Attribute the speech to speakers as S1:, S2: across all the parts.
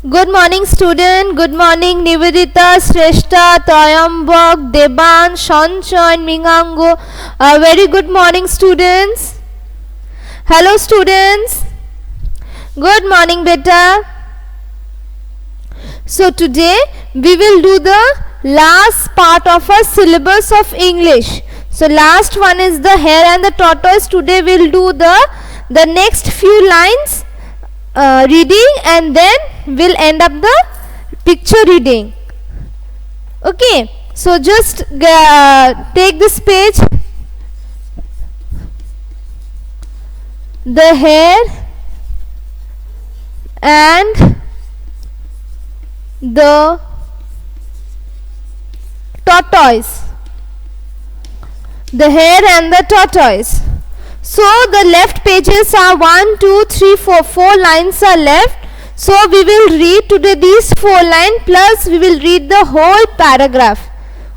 S1: Good morning student, good morning Nivedita, Shrestha, Toyambak, Deban, Shanchay, Mingango. Very good morning students. Hello students. Good morning beta. So today we will do the last part of our syllabus of English. So last one is the hare and the tortoise. Today we will do the next few lines reading, and then we'll end up the picture reading. Okay, so just take this page. The hare and the tortoise. The hare and the tortoise. So the left pages are 1, 2, 3, 4. 4 lines are left. So we will read today these 4 lines, plus we will read the whole paragraph.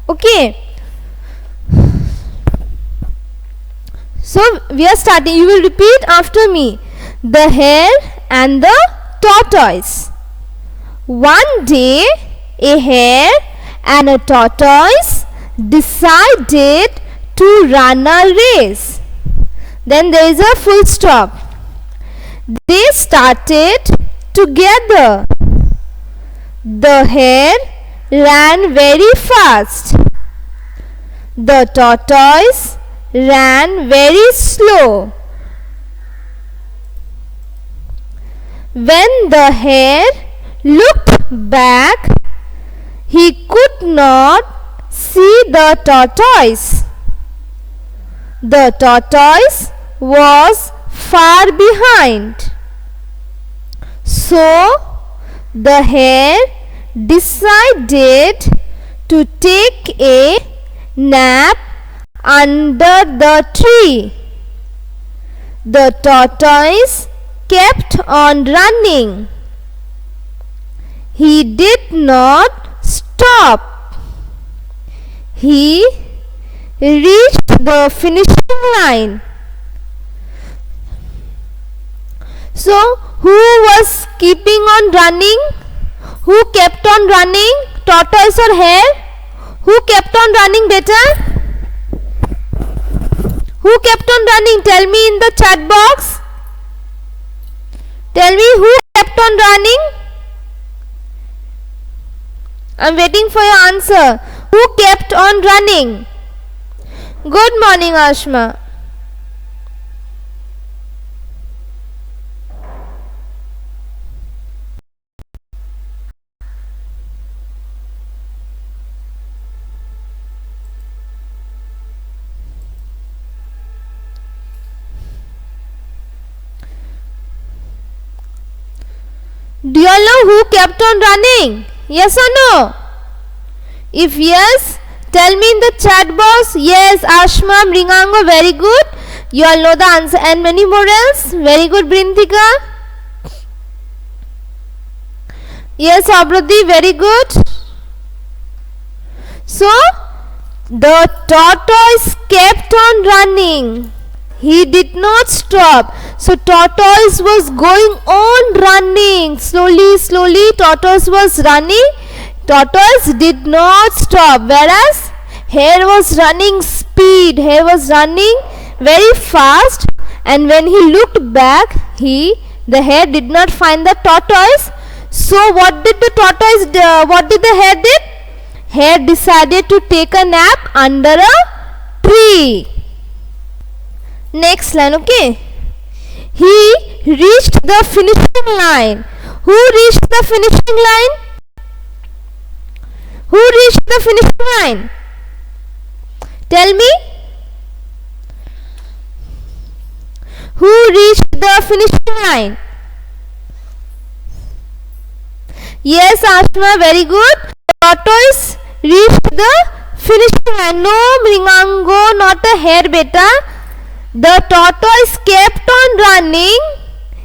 S1: Okay. So we are starting. You will repeat after me. The hare and the tortoise. One day a hare and a tortoise decided to run a race. Then there is a full stop. They started together. The hare ran very fast. The tortoise ran very slow. When the hare looked back, he could not see the tortoise. The tortoise was far behind. So the hare decided to take a nap under the tree. The tortoise kept on running. He did not stop. He reached the finishing line. So who was keeping on running? Who kept on running? Tortoise or hare? Who kept on running better? Who kept on running? Tell me in the chat box. Tell me who kept on running. I am waiting for your answer. Who kept on running? Good morning, Ashma. Do you all know who kept on running? Yes or no? If yes, tell me in the chat box. Yes, Ashma, Mringango, very good. You all know the answer, and many more else. Very good, Brintika. Yes, Abrati, very good. So, the tortoise kept on running. He did not stop. So tortoise was going on running. Slowly, tortoise was running. Tortoise did not stop. Whereas hare was running speed. Hare was running very fast. And when he looked back, the hare did not find the tortoise. So what did the hare did? Hare decided to take a nap under a tree. Next line, okay. He reached the finishing line. Who reached the finishing line? Who reached the finishing line? Tell me. Who reached the finishing line? Yes, Ashma, very good. Tortoise reached the finishing line. No, Mringango, not a hare, beta. The tortoise kept on running.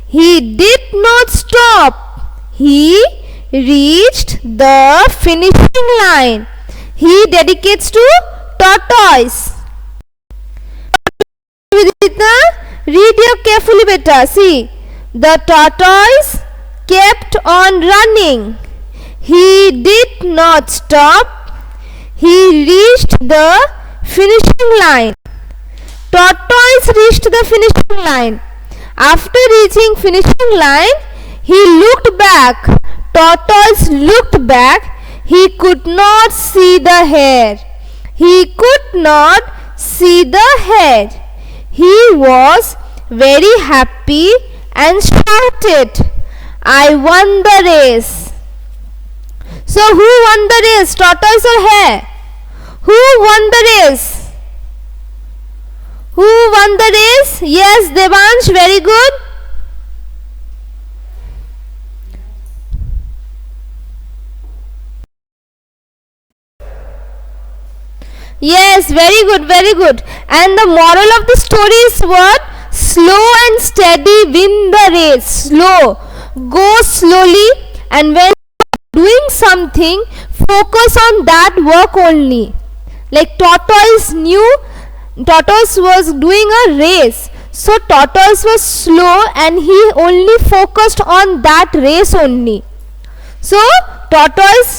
S1: He did not stop. He reached the finishing line. He dedicates to tortoise. Read here carefully, beta. See, the tortoise kept on running. He did not stop. He reached the finishing line. Tortoise reached the finishing line. After reaching finishing line, he looked back. Tortoise looked back. He could not see the hare. He could not see the hare. He was very happy and shouted, "I won the race." So who won the race? Tortoise or hare? Who won the race? Who won the race? Yes, Devansh, very good. Yes, very good, very good. And the moral of the story is what? Slow and steady win the race. Slow. Go slowly, and when doing something, focus on that work only. Like Tortoise was doing a race. So Tortoise was slow and he only focused on that race only. So Tortoise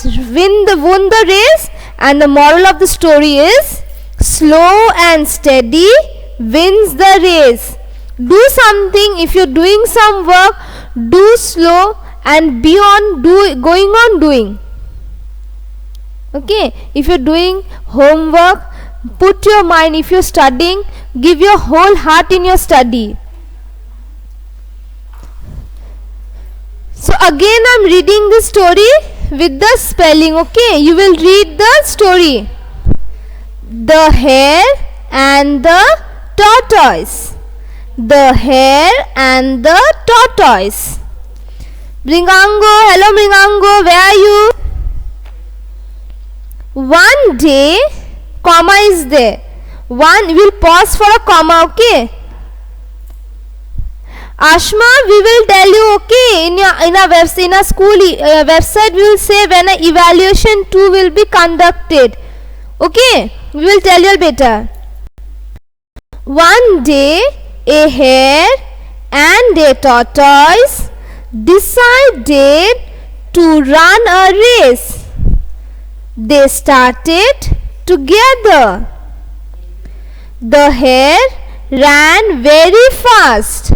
S1: won the race, and the moral of the story is slow and steady wins the race. Do something. If you're doing some work, do slow and going on doing. Okay, if you're doing homework, put your mind. If you're studying, give your whole heart in your study. So again I'm reading the story with the spelling. Okay, you will read the story. The hare and the tortoise. The hare and the tortoise. Mringango, hello Mringango, where are you? One day, comma is there. We'll pause for a comma, okay? Ashma, we will tell you, okay? In a school website, we will say when an evaluation 2 will be conducted. Okay? We will tell you better. One day, a hare and a tortoise decided to run a race. They started together. The hare ran very fast.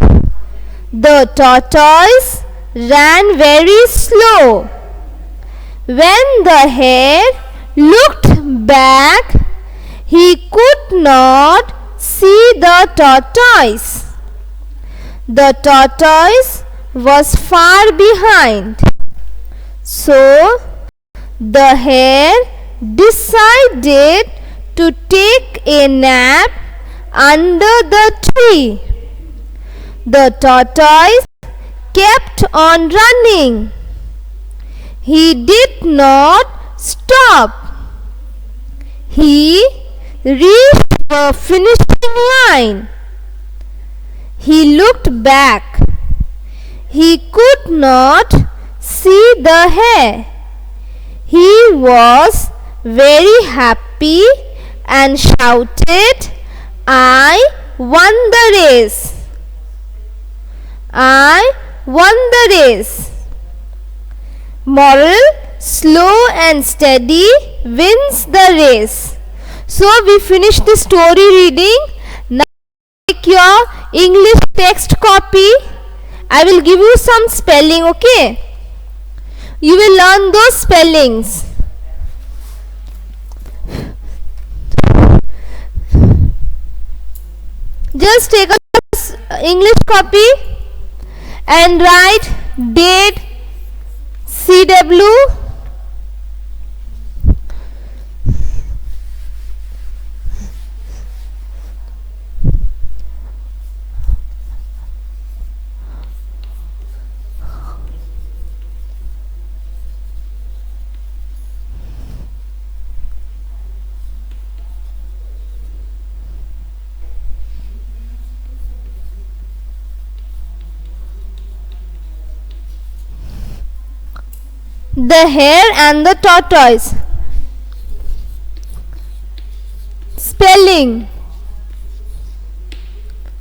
S1: The tortoise ran very slow. When the hare looked back, he could not see the tortoise. The tortoise was far behind. So the hare decided to take a nap under the tree. The tortoise kept on running. He did not stop. He reached the finishing line. He looked back. He could not see the hare. He was very happy and shouted, "I won the race. I won the race." Moral: slow and steady wins the race. So we finished the story reading. Now take your English text copy. I will give you some spelling, okay? You will learn those spellings. Just take a English copy and write date CW The hare and the tortoise. Spelling.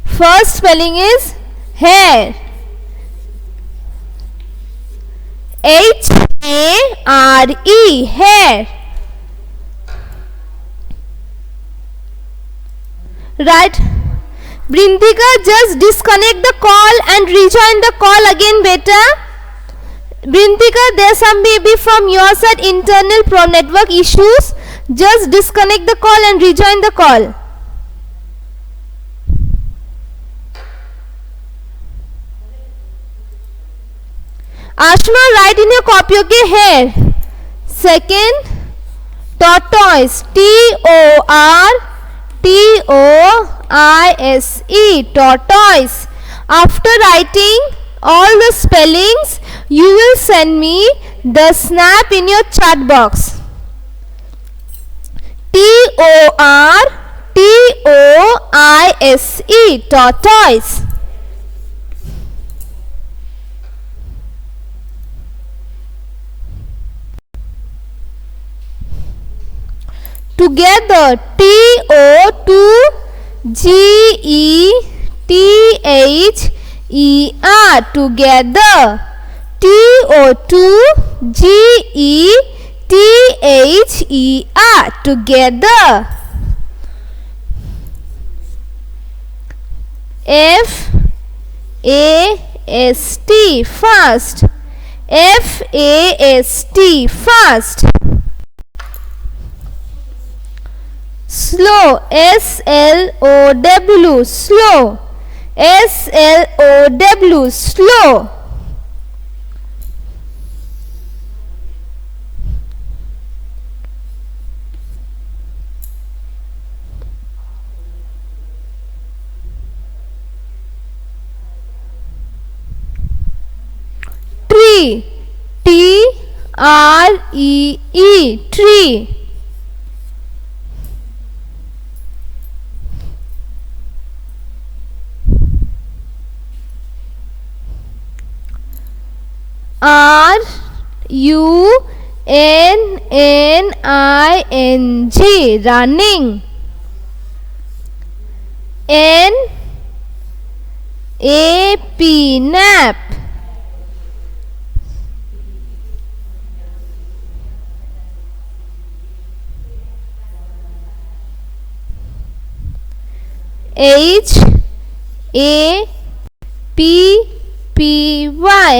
S1: First spelling is hare. H-A-R-E, hair. Right? Brintika, just disconnect the call and rejoin the call again, beta. Brintika, there some may be from your side internal network issues. Just disconnect the call and rejoin the call. Ashma, write in your copy, okay? Hair. Second, tortoise. T-O-R-T-O-I-S-E, tortoise. After writing all the spellings, you will send me the snap in your chat box. T-O-R-T-O-I-S-E, tortoise. Together, T-O-2-G-E-T-H-E-R, together, T-O-2-G-E-T-H-E-R, together. F-A-S-T, fast. F-A-S-T, fast. Slow, S-L-O-W, slow. S-L-O-W, slow. Tree, T-R-E-E, tree. R-U-N-N-I-N-G, running. N-A-P, nap. H-A-P-P-Y,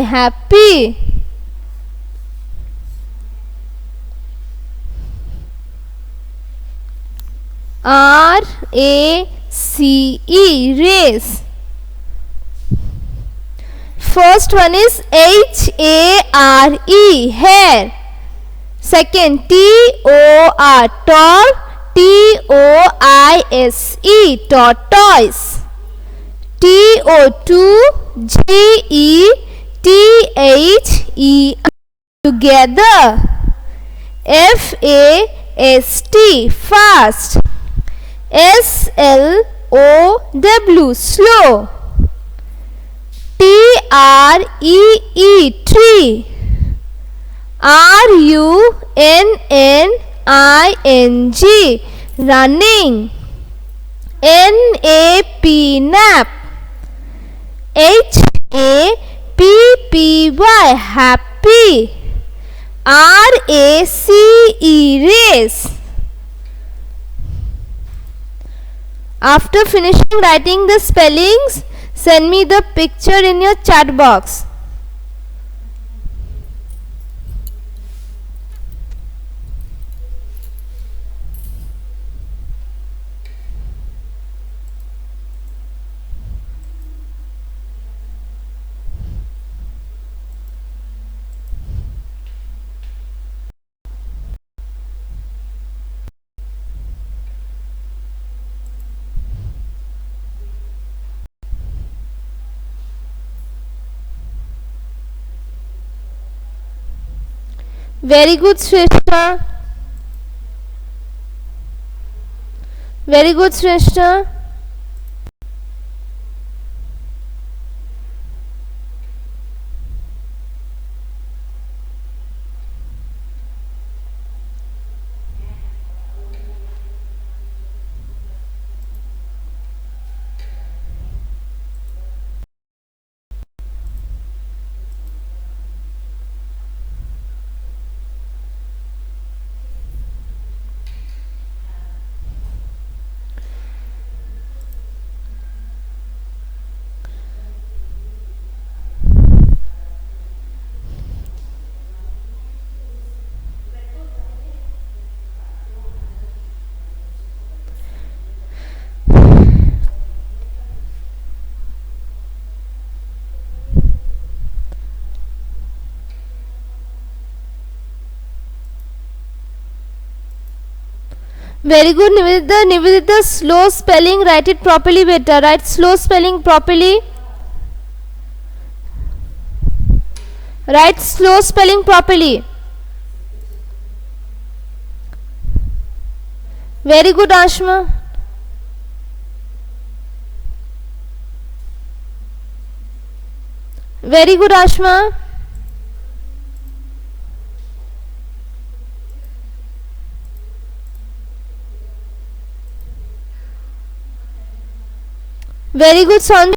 S1: happy. R-A-C-E, race. First one is H-A-R-E, hair. Second, T-O-R, tall. T-O-I-S-E, tortoise. T-O-2-G-E-T-H-E-R, together. F-A-S-T, fast. S-L-O-W, slow. T-R-E-E, tree. R-U-N-N-I-N-G, running. N-A-P, nap. H-A-P-P-Y, happy. R-A-C-E, race. After finishing writing the spellings, send me the picture in your chat box. Very good, Shrestha. Very good, Shrestha. Very good, Nivedita. Nivedita, slow spelling, write it properly beta. Write slow spelling properly. Write slow spelling properly. Very good, Ashma. Very good, Ashma. Very good, Sanjay.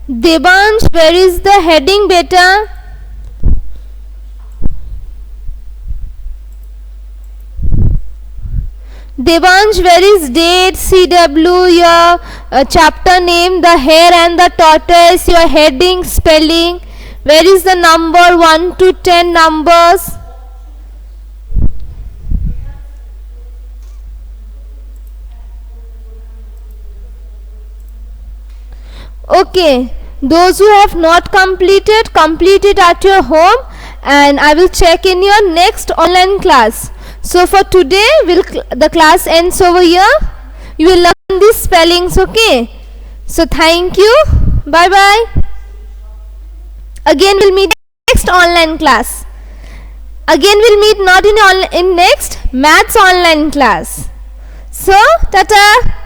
S1: Devansh, where is the heading beta? Devansh, where is date, CW, your chapter name, the hare and the tortoise, your heading, spelling? Where is the number 1 to 10 numbers? Okay, those who have not completed, complete it at your home, and I will check in your next online class. So for today, the class ends over here. You will learn these spellings, okay? So thank you. Bye bye. Again we'll meet next online class. Again we'll meet not in next maths online class. So tata.